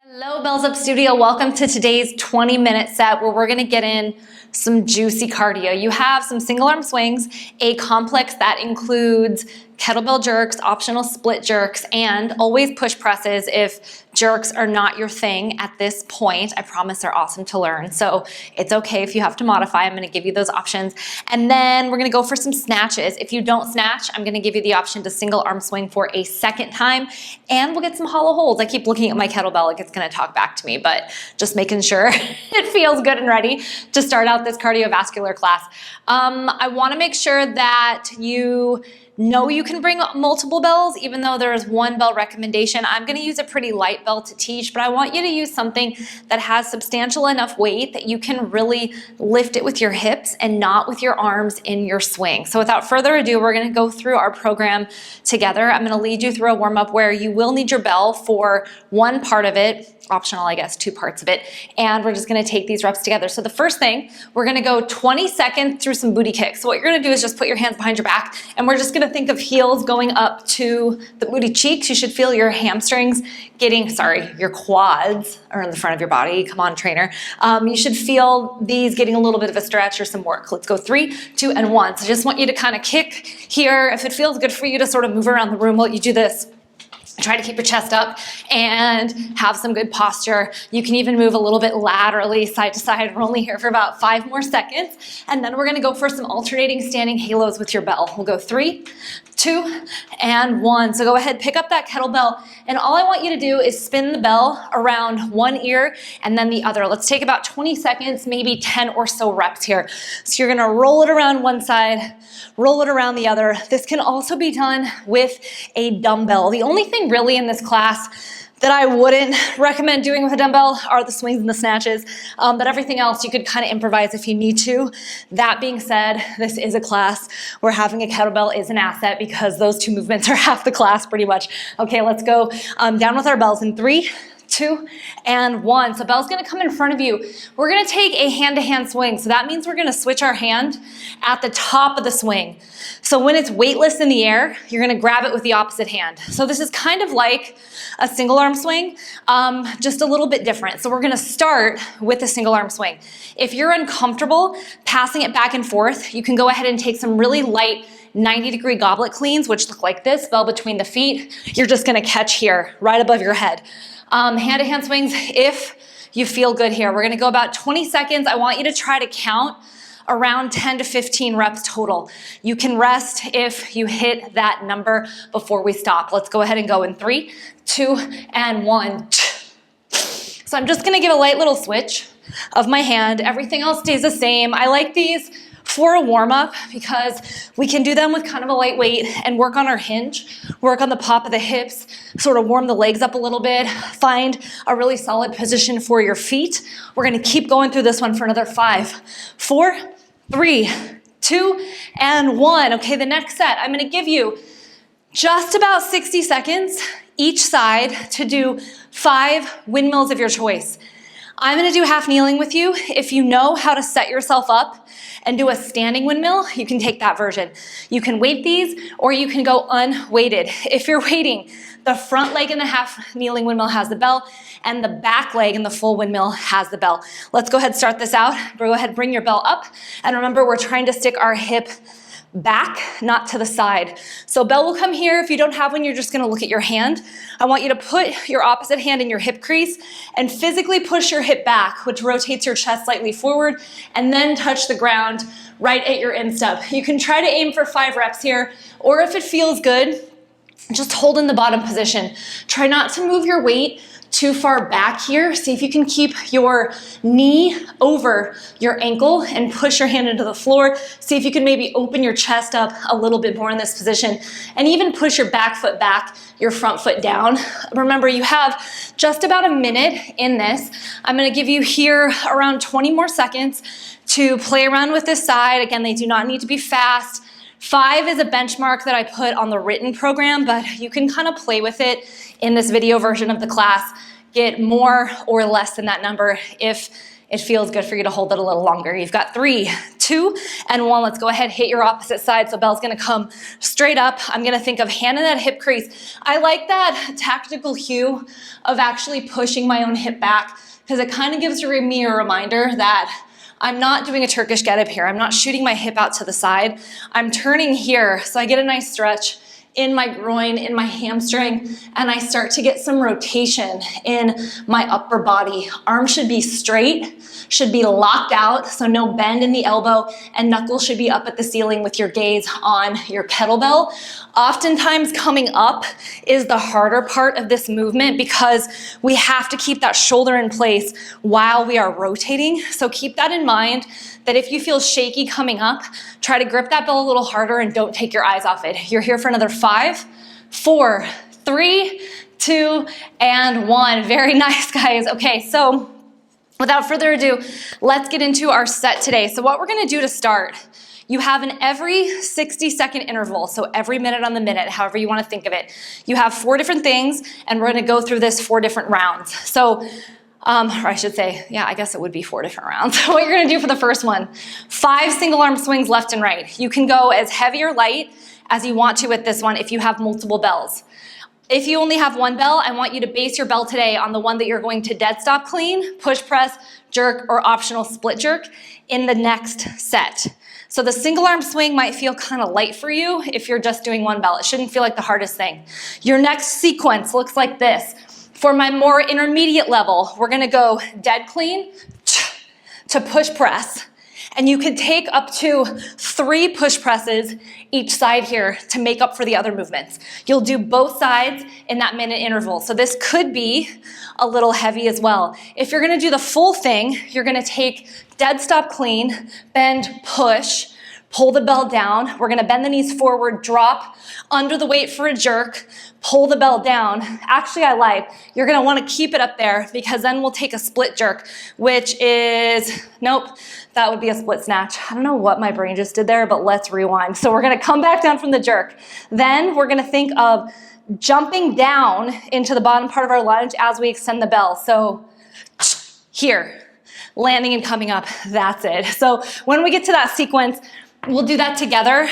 Hello, Bells Up Studio. Welcome to today's 20-minute set where we're going to get in some juicy cardio. You have some single arm swings, a complex that includes kettlebell jerks, optional split jerks, and always push presses if jerks are not your thing at this point. I promise they're awesome to learn, so it's okay if you have to modify. I'm gonna give you those options. And then we're gonna go for some snatches. If you don't snatch, I'm gonna give you the option to single arm swing for a second time, and we'll get some hollow holds. I keep looking at my kettlebell like it's gonna talk back to me, but just making sure it feels good and ready to start out this cardiovascular class. I wanna make sure that you know you can bring multiple bells, even though there is one bell recommendation. I'm gonna use a pretty light bell to teach, but I want you to use something that has substantial enough weight that you can really lift it with your hips and not with your arms in your swing. So without further ado, we're gonna go through our program together. I'm gonna lead you through a warm-up where you will need your bell for one part of it, optional, I guess, two parts of it, and we're just gonna take these reps together. So the first thing, we're gonna go 20 seconds through some booty kicks. So what you're gonna do is just put your hands behind your back, and we're just gonna think of heels going up to the booty cheeks. You should feel your hamstrings getting, your quads are in the front of your body. Come on, trainer. You should feel these getting a little bit of a stretch or some work. Let's go 3, 2, and 1. So I just want you to kind of kick here. If it feels good for you to sort of move around the room while you do this, try to keep your chest up and have some good posture. You can even move a little bit laterally, side to side. We're only here for about 5 more seconds. And then we're gonna go for some alternating standing halos with your bell. We'll go 3, 2, and 1. So go ahead, pick up that kettlebell, and all I want you to do is spin the bell around one ear and then the other. Let's take about 20 seconds, maybe 10 or so reps here. So you're gonna roll it around one side, roll it around the other. This can also be done with a dumbbell. The only thing really in this class that I wouldn't recommend doing with a dumbbell are the swings and the snatches, but everything else you could kind of improvise if you need to. That being said, this is a class where having a kettlebell is an asset because those two movements are half the class pretty much. Okay, let's go down with our bells in 3, 2, and 1. So bell's gonna come in front of you. We're gonna take a hand-to-hand swing. So that means we're gonna switch our hand at the top of the swing. So when it's weightless in the air, you're gonna grab it with the opposite hand. So this is kind of like a single arm swing, just a little bit different. So we're gonna start with a single arm swing. If you're uncomfortable passing it back and forth, you can go ahead and take some really light 90-degree goblet cleans, which look like this, bell between the feet. You're just gonna catch here, right above your head. Hand-to-hand swings, if you feel good here. We're gonna go about 20 seconds. I want you to try to count around 10 to 15 reps total. You can rest if you hit that number before we stop. Let's go ahead and go in 3, 2, and 1. So I'm just gonna give a light little switch of my hand. Everything else stays the same. I like these for a warm-up because we can do them with kind of a light weight and work on our hinge, work on the pop of the hips, sort of warm the legs up a little bit, find a really solid position for your feet. We're gonna keep going through this one for another 5, 4, 3, 2, and 1. Okay, the next set, I'm gonna give you just about 60 seconds each side to do 5 windmills of your choice. I'm gonna do half kneeling with you. If you know how to set yourself up and do a standing windmill, you can take that version. You can weight these or you can go unweighted. If you're weighting, the front leg in the half kneeling windmill has the bell and the back leg in the full windmill has the bell. Let's go ahead and start this out. Go ahead, bring your bell up. And remember, we're trying to stick our hip back, not to the side. So bell will come here. If you don't have one, you're just gonna look at your hand. I want you to put your opposite hand in your hip crease and physically push your hip back, which rotates your chest slightly forward, and then touch the ground right at your instep. You can try to aim for 5 reps here, or if it feels good, just hold in the bottom position. Try not to move your weight too far back here. See if you can keep your knee over your ankle and push your hand into the floor. See if you can maybe open your chest up a little bit more in this position and even push your back foot back, your front foot down. Remember, you have just about a minute in this. I'm gonna give you here around 20 more seconds to play around with this side. Again, they do not need to be fast. 5 is a benchmark that I put on the written program, but you can kind of play with it in this video version of the class. Get more or less than that number if it feels good for you to hold it a little longer. You've got 3, 2, and 1. Let's go ahead, hit your opposite side. So bell's gonna come straight up. I'm gonna think of hand in that hip crease. I like that tactical cue of actually pushing my own hip back because it kind of gives me a reminder that I'm not doing a Turkish get-up here. I'm not shooting my hip out to the side. I'm turning here, so I get a nice stretch in my groin, in my hamstring, and I start to get some rotation in my upper body. Arms should be straight, should be locked out, so no bend in the elbow, and knuckles should be up at the ceiling with your gaze on your kettlebell. Oftentimes coming up is the harder part of this movement because we have to keep that shoulder in place while we are rotating. So keep that in mind, that if you feel shaky coming up, try to grip that bell a little harder and don't take your eyes off it. You're here for another 5, 4, 3, 2, and 1. Very nice, guys. Okay, so without further ado, let's get into our set today. So what we're gonna do to start, you have an every 60-second interval, so every minute on the minute, however you wanna think of it. You have 4 different things, and we're gonna go through this 4 different rounds. So, or I should say, yeah, I guess it would be 4 different rounds. What you're gonna do for the first one, 5 single arm swings left and right. You can go as heavy or light as you want to with this one if you have multiple bells. If you only have one bell, I want you to base your bell today on the one that you're going to dead stop clean, push press, jerk, or optional split jerk in the next set. So the single arm swing might feel kind of light for you if you're just doing one bell. It shouldn't feel like the hardest thing. Your next sequence looks like this. For my more intermediate level, we're gonna go dead clean to push press. And you could take up to 3 push presses each side here to make up for the other movements. You'll do both sides in that minute interval. So this could be a little heavy as well. If you're gonna do the full thing, you're gonna take dead stop clean, bend, push, pull the bell down. We're gonna bend the knees forward, drop under the weight for a jerk, pull the bell down. Actually, I lied. You're gonna wanna keep it up there because then we'll take a split jerk, which is, nope, that would be a split snatch. I don't know what my brain just did there, but let's rewind. So we're gonna come back down from the jerk. Then we're gonna think of jumping down into the bottom part of our lunge as we extend the bell. So here, landing and coming up, that's it. So when we get to that sequence, we'll do that together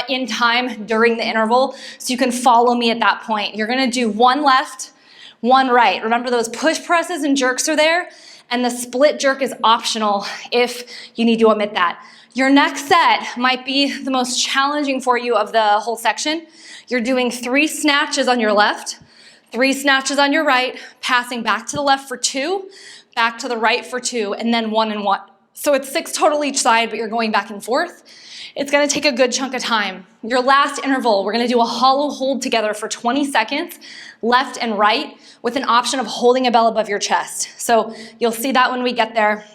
in time during the interval so you can follow me at that point. You're gonna do 1 left, 1 right. Remember those push presses and jerks are there, and the split jerk is optional if you need to omit that. Your next set might be the most challenging for you of the whole section. You're doing 3 snatches on your left, 3 snatches on your right, passing back to the left for 2, back to the right for 2, and then 1 and 1. So it's 6 total each side, but you're going back and forth. It's gonna take a good chunk of time. Your last interval, we're gonna do a hollow hold together for 20 seconds, left and right, with an option of holding a bell above your chest. So you'll see that when we get there.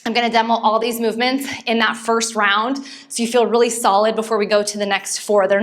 I'm gonna demo all these movements in that first round so you feel really solid before we go to the next 4. There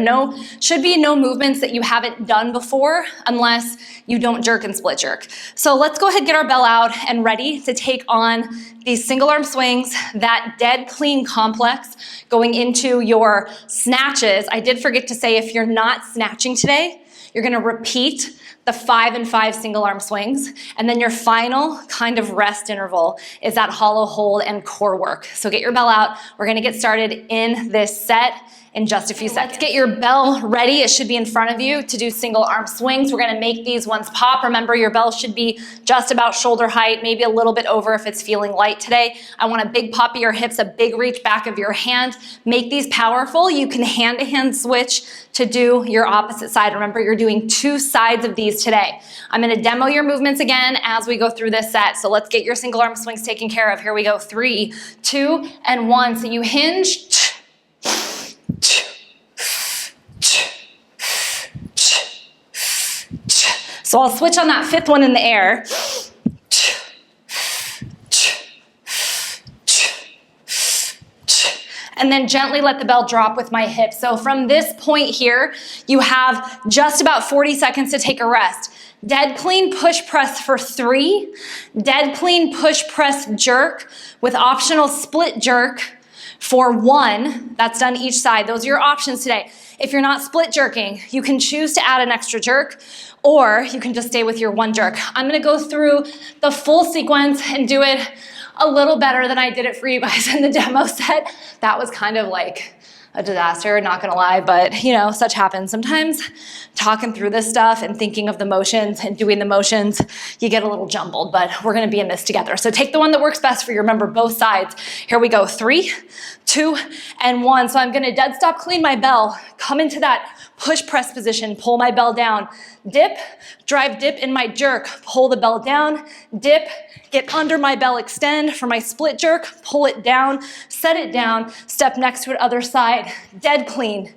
should be no movements that you haven't done before unless you don't jerk and split jerk. So let's go ahead and get our bell out and ready to take on these single arm swings, that dead clean complex going into your snatches. I did forget to say if you're not snatching today, you're gonna repeat the 5 and 5 single arm swings, and then your final kind of rest interval is that hollow hold and core work. So get your bell out. We're gonna get started in this set in just a few seconds. Let's get your bell ready. It should be in front of you to do single arm swings. We're gonna make these ones pop. Remember, your bell should be just about shoulder height, maybe a little bit over if it's feeling light today. I want a big pop of your hips, a big reach back of your hand. Make these powerful. You can hand-to-hand switch to do your opposite side. Remember, you're doing 2 sides of these today. I'm gonna demo your movements again as we go through this set. So let's get your single arm swings taken care of. Here we go, 3, 2, and 1. So you hinge, so I'll switch on that 5th one in the air. And then gently let the bell drop with my hips. So from this point here, you have just about 40 seconds to take a rest. Dead clean push press for 3, dead clean push press jerk with optional split jerk for 1. That's done each side. Those are your options today. If you're not split jerking, you can choose to add an extra jerk, or you can just stay with your 1 jerk. I'm gonna go through the full sequence and do it a little better than I did it for you guys in the demo set. That was kind of like a disaster, not gonna lie, but you know, such happens. Sometimes talking through this stuff and thinking of the motions and doing the motions, you get a little jumbled, but we're gonna be in this together. So take the one that works best for you. Remember both sides. Here we go, 3, 2, and 1. So I'm gonna dead stop clean my bell, come into that push press position, pull my bell down, dip, drive dip in my jerk, pull the bell down, dip, get under my bell, extend for my split jerk, pull it down, set it down, step next to it, other side, dead clean,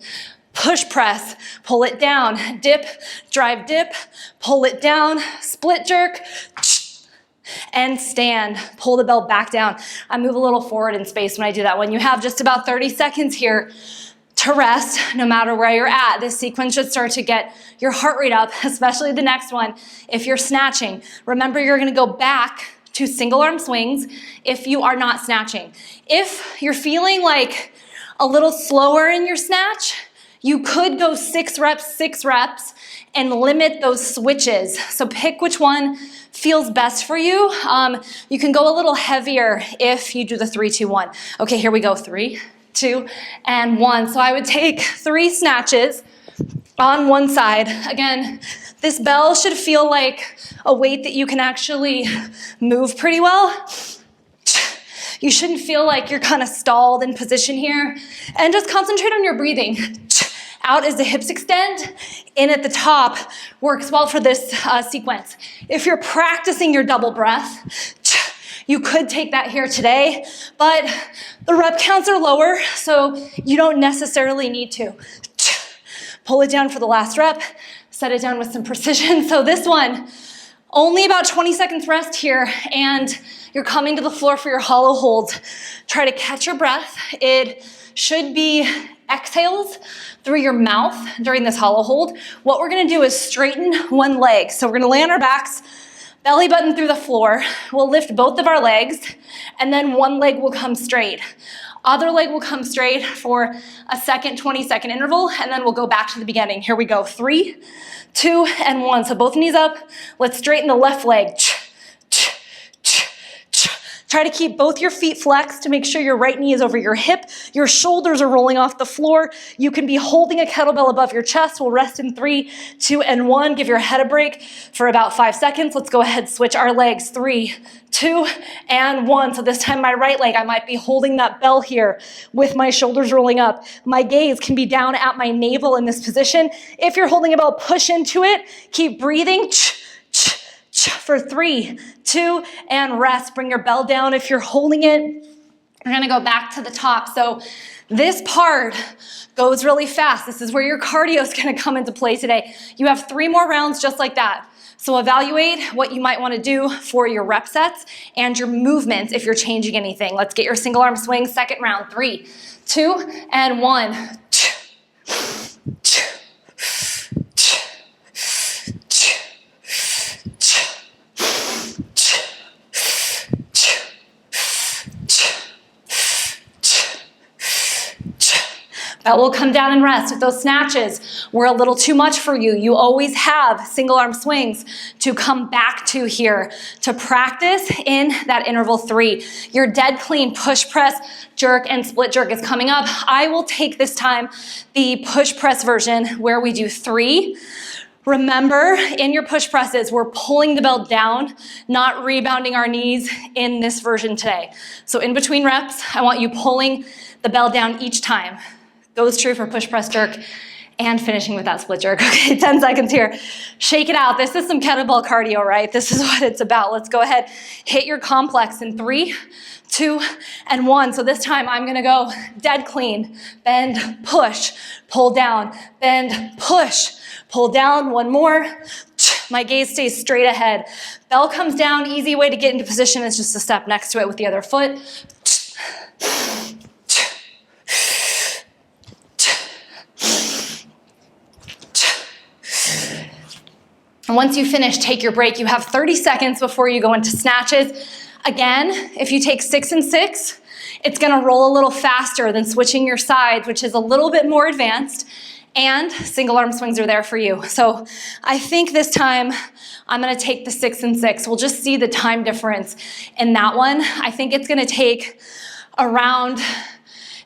push press, pull it down, dip, drive dip, pull it down, split jerk, and stand, pull the bell back down. I move a little forward in space when I do that one. You have just about 30 seconds here to rest, no matter where you're at. This sequence should start to get your heart rate up, especially the next one. If you're snatching, remember you're gonna go back to single arm swings if you are not snatching. If you're feeling like a little slower in your snatch, you could go 6 reps, and limit those switches. So pick which one feels best for you. You can go a little heavier if you do the 3, 2, 1. Okay, here we go, 3, 2, and 1. So I would take 3 snatches on one side. Again, this bell should feel like a weight that you can actually move pretty well. You shouldn't feel like you're kind of stalled in position here. And just concentrate on your breathing. Out as the hips extend, in at the top, works well for this sequence. If you're practicing your double breath, you could take that here today, but the rep counts are lower, so you don't necessarily need to. Pull it down for the last rep, set it down with some precision. So this one, only about 20 seconds rest here, and you're coming to the floor for your hollow hold. Try to catch your breath. It should be exhales through your mouth during this hollow hold. What we're gonna do is straighten one leg. So we're gonna lay on our backs, belly button through the floor. We'll lift both of our legs, and then one leg will come straight. Other leg will come straight for a second, 20-second interval, and then we'll go back to the beginning. Here we go, 3, 2, and 1. So both knees up. Let's straighten the left leg. Try to keep both your feet flexed to make sure your right knee is over your hip. Your shoulders are rolling off the floor. You can be holding a kettlebell above your chest. We'll rest in 3, 2, and 1. Give your head a break for about 5 seconds. Let's go ahead, switch our legs. 3, 2, and 1. So this time my right leg, I might be holding that bell here with my shoulders rolling up. My gaze can be down at my navel in this position. If you're holding a bell, push into it. Keep breathing. For 3, 2, and rest. Bring your bell down if you're holding it. We're gonna go back to the top. So this part goes really fast. This is where your cardio is gonna come into play today. You have 3 more rounds just like that. So evaluate what you might wanna do for your rep sets and your movements if you're changing anything. Let's get your single arm swing, second round. 3, 2, and 1. That will come down and rest. If those snatches were a little too much for you, you always have single arm swings to come back to here to practice in that interval 3. Your dead clean push press, jerk, and split jerk is coming up. I will take this time the push press version where we do 3. Remember, in your push presses, we're pulling the bell down, not rebounding our knees in this version today. So in between reps, I want you pulling the bell down each time. Goes true for push, press, jerk, and finishing with that split jerk. Okay, 10 seconds here. Shake it out. This is some kettlebell cardio, right? This is what it's about. Let's go ahead, hit your complex in 3, 2, and 1. So this time I'm gonna go dead clean, bend, push, pull down, bend, push, pull down. 1 more. My gaze stays straight ahead. Bell comes down. Easy way to get into position is just to step next to it with the other foot. And once you finish, take your break. You have 30 seconds before you go into snatches. Again, if you take 6 and 6, it's gonna roll a little faster than switching your sides, which is a little bit more advanced. and single arm swings are there for you. So I think this time I'm gonna take the 6 and 6. We'll just see the time difference in that one. I think it's gonna take around,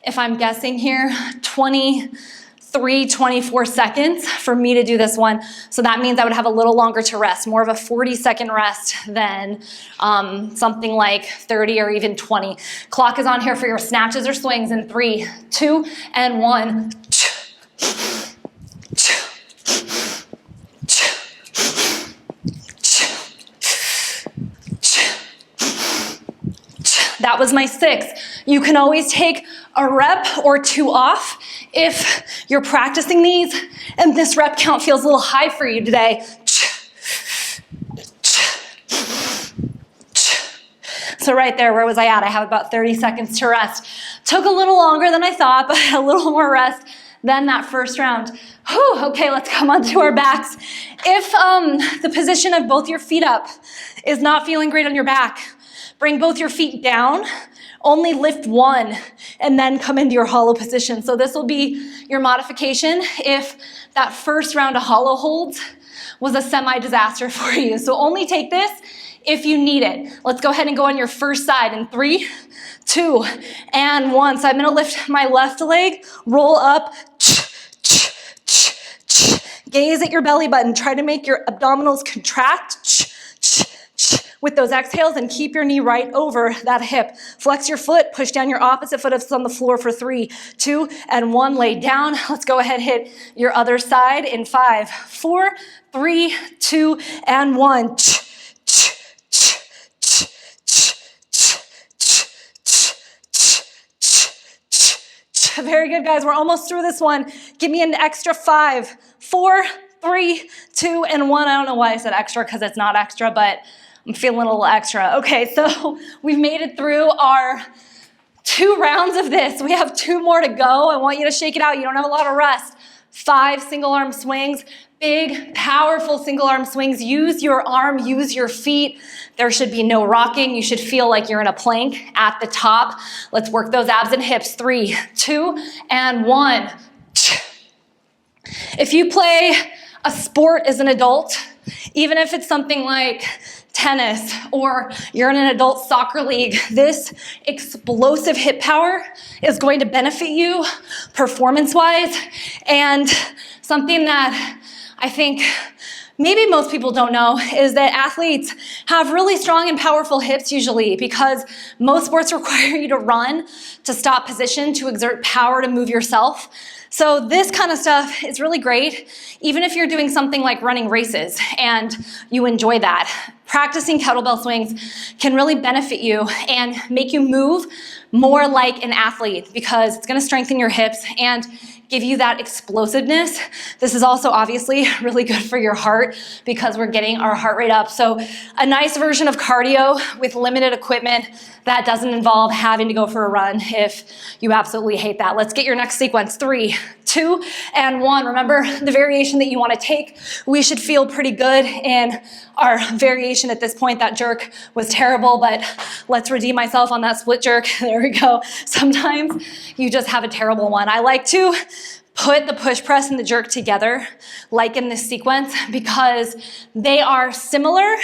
if I'm guessing here, 24 seconds for me to do this one. So that means I would have a little longer to rest, more of a 40-second rest than something like 30 or even 20. Clock is on here for your snatches or swings in 3, 2, and 1. That was my 6. You can always take a rep or 2 off if you're practicing these and this rep count feels a little high for you today. So right there, where was I at? I have about 30 seconds to rest. Took a little longer than I thought, but a little more rest than that first round. Whew, okay, let's come onto our backs. If the position of both your feet up is not feeling great on your back, bring both your feet down, only lift one, and then come into your hollow position. So this will be your modification if that first round of hollow holds was a semi-disaster for you. So only take this if you need it. Let's go ahead and go on your first side in 3, 2, and 1. So I'm gonna lift my left leg, roll up, gaze at your belly button. Try to make your abdominals contract with those exhales and keep your knee right over that hip. Flex your foot, push down your opposite foot if it's on the floor for 3, 2, and 1. Lay down. Let's go ahead, hit your other side in 5, 4, 3, 2, and 1. Very good, guys. We're almost through this one. Give me an extra 5, 4, 3, 2, and 1. I don't know why I said extra because it's not extra, but I'm feeling a little extra. Okay, so we've made it through our 2 rounds of this. We have 2 more to go. I want you to shake it out. You don't have a lot of rest. 5 single arm swings, big, powerful single arm swings. Use your arm, use your feet. There should be no rocking. You should feel like you're in a plank at the top. Let's work those abs and hips. 3, 2, and 1. If you play a sport as an adult, even if it's something like tennis or you're in an adult soccer league, this explosive hip power is going to benefit you performance-wise. And something that I think maybe most people don't know is that athletes have really strong and powerful hips usually because most sports require you to run, to stop position, to exert power to move yourself. So this kind of stuff is really great, even if you're doing something like running races and you enjoy that. Practicing kettlebell swings can really benefit you and make you move more like an athlete because it's gonna strengthen your hips and give you that explosiveness. This is also obviously really good for your heart because we're getting our heart rate up. So a nice version of cardio with limited equipment that doesn't involve having to go for a run if you absolutely hate that. Let's get your next sequence. 3, 2, and 1. Remember the variation that you want to take. We should feel pretty good in our variation at this point. That jerk was terrible, but let's redeem myself on that split jerk. There we go. Sometimes you just have a terrible one. I like to put the push press and the jerk together, like in this sequence, because they are similar,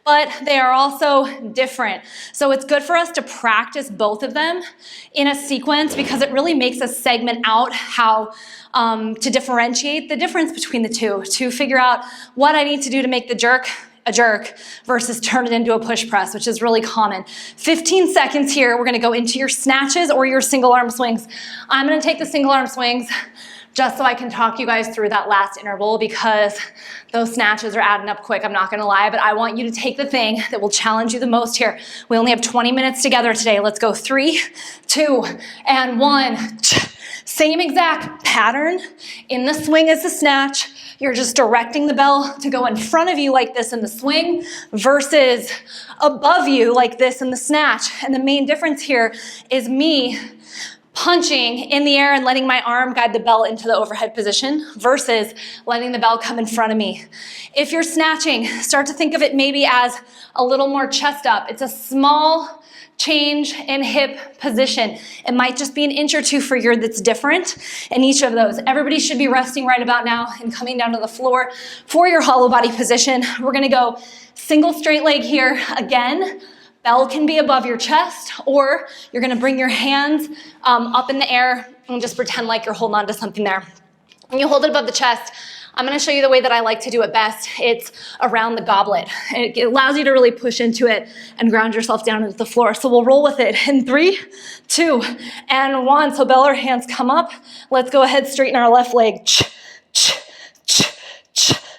but they are also different. So it's good for us to practice both of them in a sequence because it really makes us segment out how to differentiate the difference between the two, to figure out what I need to do to make the jerk a jerk versus turn it into a push press, which is really common. 15 seconds here. We're gonna go into your snatches or your single arm swings. I'm gonna take the single arm swings just so I can talk you guys through that last interval because those snatches are adding up quick, I'm not gonna lie, but I want you to take the thing that will challenge you the most here. We only have 20 minutes together today. Let's go 3, 2, and 1. Same exact pattern in the swing as the snatch. You're just directing the bell to go in front of you like this in the swing versus above you like this in the snatch. And the main difference here is me punching in the air and letting my arm guide the bell into the overhead position versus letting the bell come in front of me. If you're snatching, start to think of it maybe as a little more chest up. It's a small change in hip position. It might just be an inch or two for you that's different in each of those. Everybody should be resting right about now and coming down to the floor for your hollow body position. We're gonna go single straight leg here again. Bell can be above your chest, or you're gonna bring your hands up in the air and just pretend like you're holding on to something there. When you hold it above the chest, I'm gonna show you the way that I like to do it best. It's around the goblet. It allows you to really push into it and ground yourself down into the floor. So we'll roll with it in 3, 2, and 1. So bell or hands come up. Let's go ahead, straighten our left leg.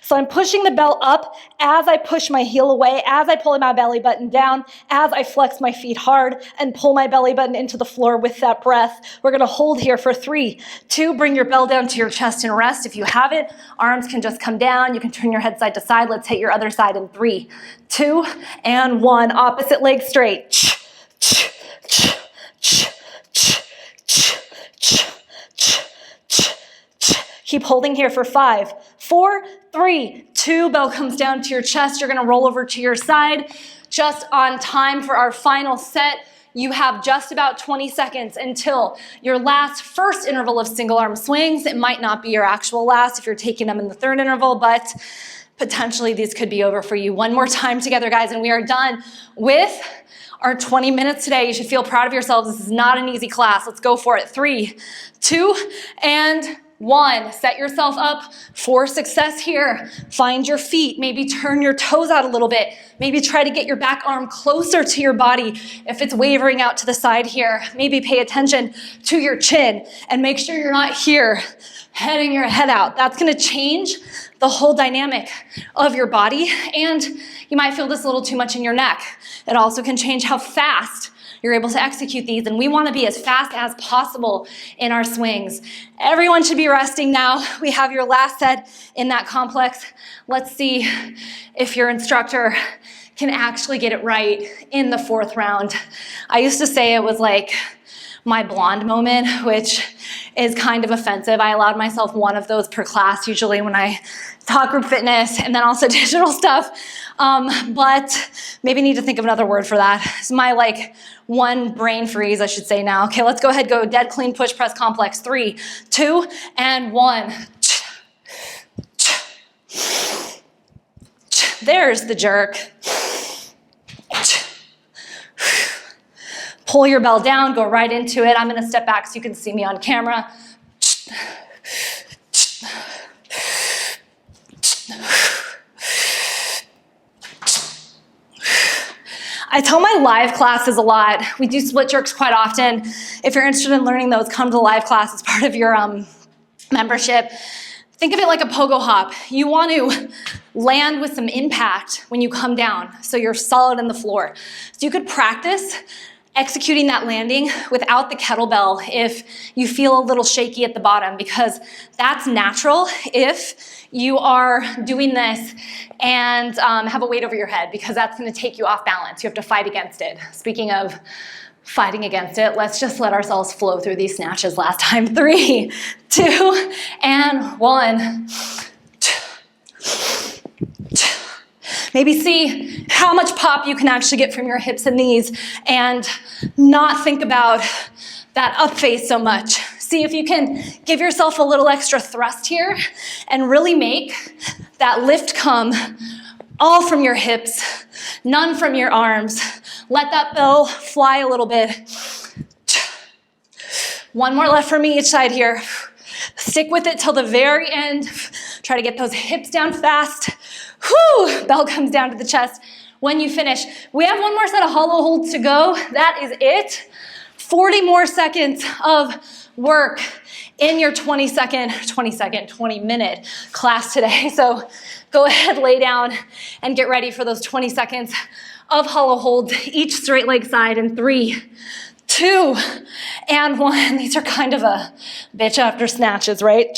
So I'm pushing the bell up as I push my heel away, as I pull my belly button down, as I flex my feet hard and pull my belly button into the floor with that breath. We're gonna hold here for 3, 2, bring your bell down to your chest and rest. If you have it, arms can just come down. You can turn your head side to side. Let's hit your other side in 3, 2, and 1. Opposite leg straight. Keep holding here for 5, 4, 3, 2. Bell comes down to your chest. You're gonna roll over to your side. Just on time for our final set. You have just about 20 seconds until your last first interval of single arm swings. It might not be your actual last if you're taking them in the third interval, but potentially these could be over for you. One more time together, guys, and we are done with our 20 minutes today. You should feel proud of yourselves. This is not an easy class. Let's go for it. 3, 2, and 1. Set yourself up for success here. Find your feet. Maybe turn your toes out a little bit. Maybe try to get your back arm closer to your body. If it's wavering out to the side here, maybe pay attention to your chin and make sure you're not here heading your head out. That's gonna change the whole dynamic of your body, and you might feel this a little too much in your neck. It also can change how fast you're able to execute these, and we want to be as fast as possible in our swings. Everyone should be resting now. We have your last set in that complex. Let's see if your instructor can actually get it right in the 4th round. I used to say it was like my blonde moment, which is kind of offensive. I allowed myself one of those per class usually when I taught group fitness and then also digital stuff. But maybe need to think of another word for that. It's my one brain freeze, I should say now. Okay, let's go ahead, go dead clean push press complex. 3, 2, and 1. There's the jerk. Pull your bell down, go right into it. I'm gonna step back so you can see me on camera. I tell my live classes a lot. We do split jerks quite often. If you're interested in learning those, come to the live class as part of your membership. Think of it like a pogo hop. You want to land with some impact when you come down, so you're solid in the floor. So you could practice executing that landing without the kettlebell if you feel a little shaky at the bottom, because that's natural if you are doing this and have a weight over your head, because that's going to take you off balance. You have to fight against it. Speaking of fighting against it, let's just let ourselves flow through these snatches last time. 3, 2, and 1. Maybe see how much pop you can actually get from your hips and knees and not think about that up face so much. See if you can give yourself a little extra thrust here and really make that lift come all from your hips, none from your arms. Let that bell fly a little bit. One more left for me each side here. Stick with it till the very end. Try to get those hips down fast. Whew, bell comes down to the chest when you finish. We have one more set of hollow holds to go. That is it. 40 more seconds of work in your 20 minute class today. So go ahead, lay down, and get ready for those 20 seconds of hollow holds, each straight leg side in 3, 2, and 1. These are kind of a bitch after snatches, right?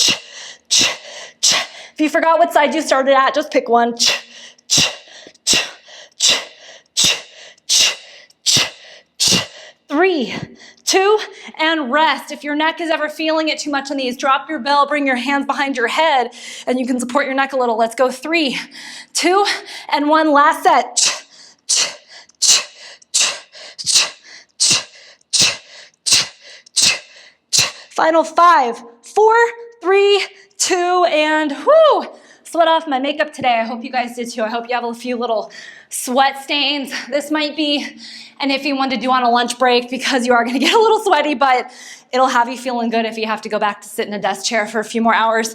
If you forgot what side you started at, just pick one. 3, 2, and rest. If your neck is ever feeling it too much on these, drop your bell, bring your hands behind your head, and you can support your neck a little. Let's go 3, 2, and 1. Last set. Final 5, 4, 3, 2, and whoo! Sweat off my makeup today. I hope you guys did too. I hope you have a few little sweat stains. This might be an iffy one to do on a lunch break because you are gonna get a little sweaty, but it'll have you feeling good if you have to go back to sit in a desk chair for a few more hours.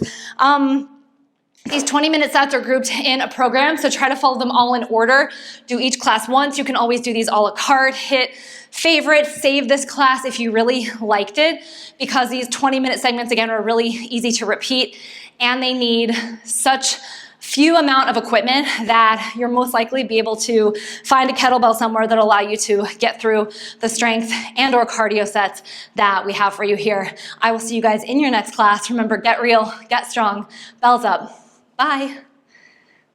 These 20-minute sets are grouped in a program, so try to follow them all in order. Do each class once. You can always do these a la carte. Hit favorite, save this class if you really liked it, because these 20-minute segments, again, are really easy to repeat, and they need such few amount of equipment that you're most likely be able to find a kettlebell somewhere that'll allow you to get through the strength and or cardio sets that we have for you here. I will see you guys in your next class. Remember, get real, get strong, bells up. Bye.